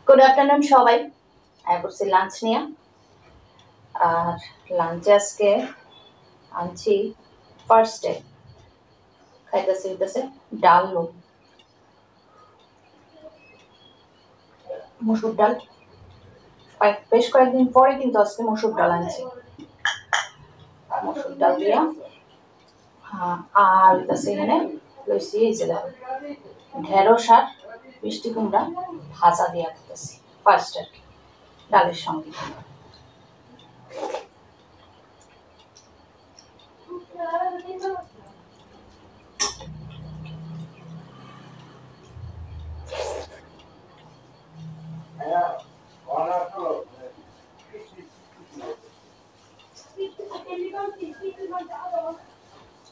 Good afternoon সবাই। আমি করছি লাঞ্চ নিয়ে। আর লাঞ্চে আজকে আনছি ফার্স্টে খাইতেছে হইতেছে ডাল মসুর ডাল। বেশ কয়েকদিন পরে কিন্তু আজকে মসুর ডাল আনছি। মসুর ডাল দিয়া আর হইতেছে এখানে লইছি এই যে ঢেঁড়স আর মিষ্টি কুমড়া ভাজা দিয়া খাইতেছি ফার্স্ট আর কি ডালের সঙ্গে।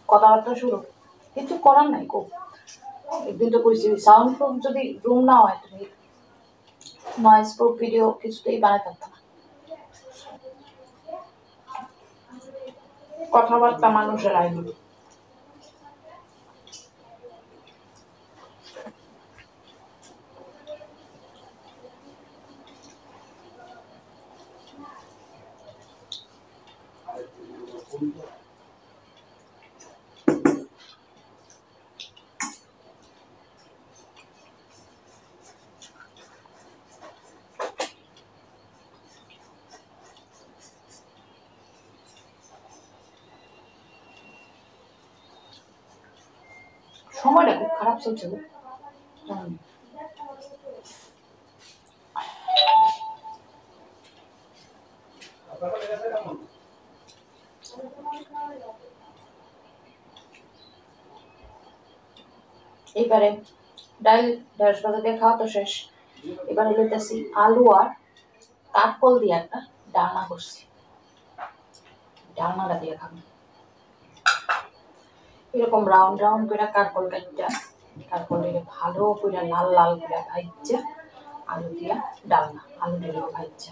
কথাবার্তা শুরু কিছু করার নাই। একদিন তো কইছি সাউন্ড প্রুফ যদি রুম না হয় তুমি নয়েজ প্রুফ ভিডিও কিছুতেই বানাতে পারতো না। কথাবার্তা মানুষের আইনি। সময়টা খুব খারাপ চলছে। এইবারে ডাল ঢেঁড়স ভাজা দিয়ে খাওয়া তো শেষ। এবারে লইতেছি আলু আর কাঠকল দিয়ে একটা ডালনা করছি। ডালনাটা দিয়ে খাবো এরকম রাউন্ড রাউন্ড করে কাঠকল কাটটা কাঠকল ভালো করে লাল লাল করে ভাজছে আলু দিয়া ডালনা আলু দিয়ে ভাজছে।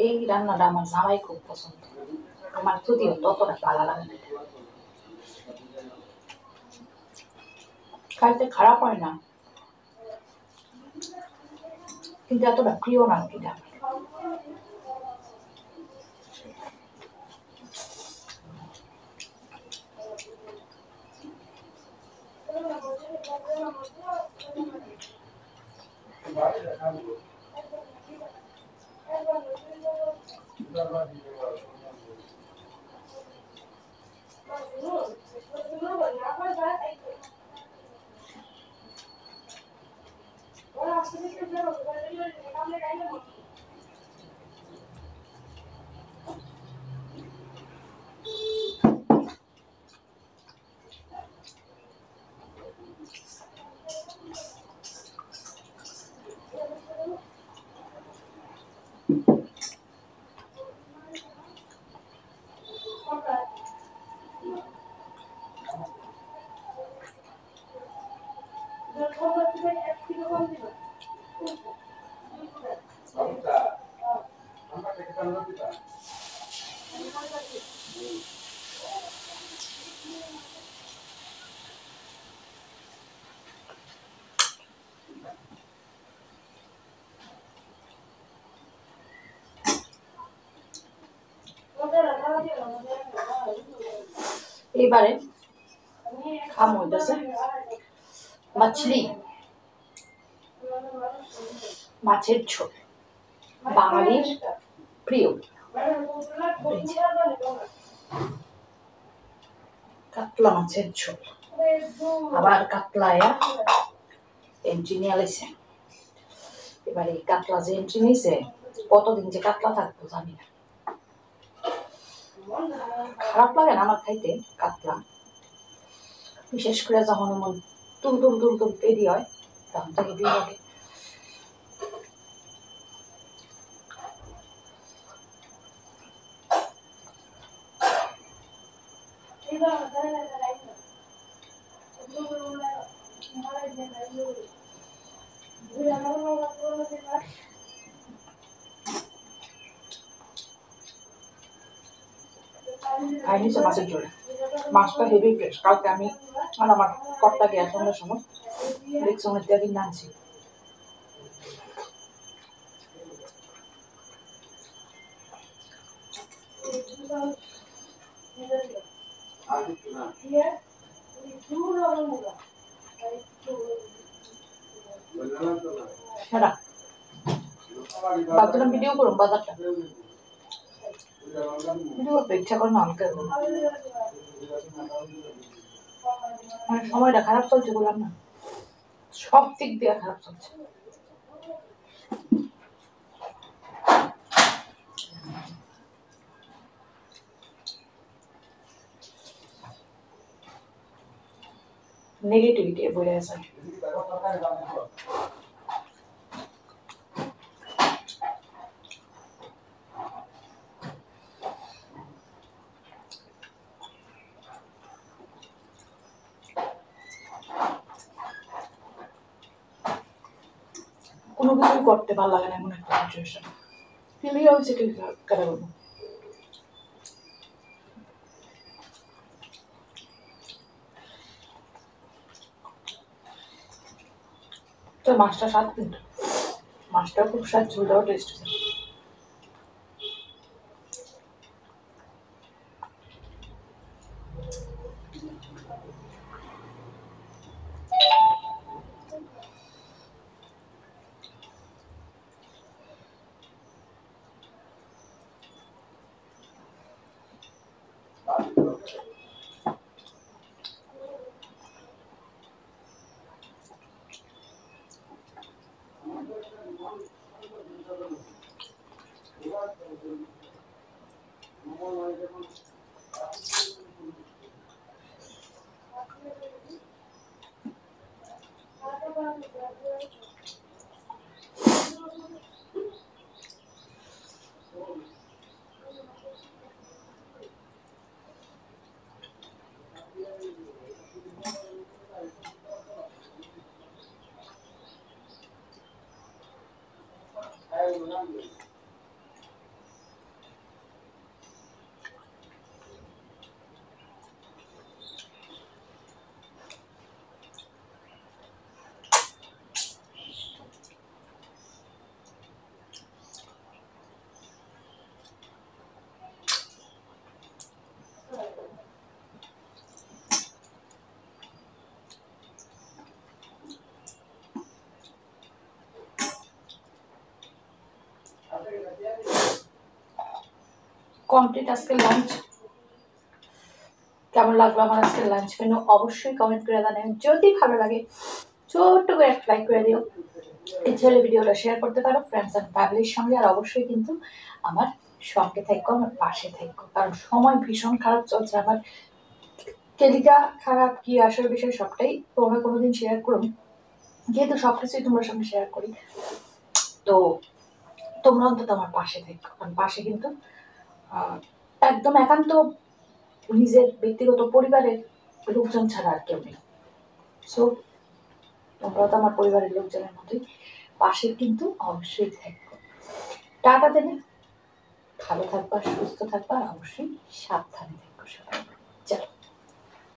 এই রান্নাটা আমার জামাই খুব পছন্দ, আমার যদিও ততটা ভালো লাগে না। খাইতে খারাপ হয় না কিন্তু এতটা প্রিয় না কি না। এবারে খাম হইতেছে মাছলি, মাছের ঝোল, বাঙালির প্রিয়। কাতলা মাছের ঝোল, আবার কাতলায়া এন্ট্রি নিয়ে আলাইছে। এবার এই কাতলা যে এন্ট্রি নিয়েছে কতদিন যে কাতলা থাকতো জানি না। খারাপ লাগে না আমার খাইতে কাতলা, বিশেষ করে যখন এমন তুল তুল তুল তুল পেরি হয় তখন থেকে বিয়ে লাগে। খাই নিচ্ছে মাছের ঝোল, মাছটা হেভি ফ্রেশ। কালকে আমি আর আমার কর্তা গিয়ে সন্ধ্যার সময় দেখছি অনেক দিন আনছি সেরা ভাবছিলাম ভিডিও করুন বাজারটা ভিডিও করতে ইচ্ছা করে না আমাকে মানে সময়টা খারাপ চলছে বললাম না সব দিক দিয়ে খারাপ চলছে নেগেটিভিটি বলে আছে কোনো কিছুই করতে ভালো লাগে না এমন একটা সিচুয়েশন ফিলিং হচ্ছে কি কেন বলবো তো মাছটা স্বাদ কিন্তু মাছটাও খুব স্বাদ ঝোলটাও টেস্ট কমপ্লিট আজকে লাঞ্চ কেমন লাগলো আমার আজকে লাঞ্চ মেনু অবশ্যই কমেন্ট করে জানাবেন যদি ভালো লাগে ছোট্ট করে একটা লাইক করে দিও ইচ্ছে হলে ভিডিওটা শেয়ার করতে পারো ফ্রেন্ডস অ্যান্ড ফ্যামিলির সঙ্গে আর অবশ্যই কিন্তু আমার সঙ্গে থাকো আমার পাশে থাকো কারণ সময় ভীষণ খারাপ চলছে আমার কেলিকা খারাপ কি আসার বিষয় সবটাই তোমরা কোনোদিন শেয়ার করো যেহেতু সবকিছুই তোমার সঙ্গে শেয়ার করি তো তোমরা অন্তত আমার পাশে থাকো কারণ পাশে কিন্তু একদম একান্ত নিজের ব্যক্তিগত পরিবারের লোকজন ছাড়া আর কেউ নেই সো তোমরা তো আমার পরিবারের লোকজনের মতোই পাশে কিন্তু অবশ্যই থাকবো টাটা দেবে ভালো থাকবা সুস্থ থাকবা আর অবশ্যই সাবধানে থাকবো সবাই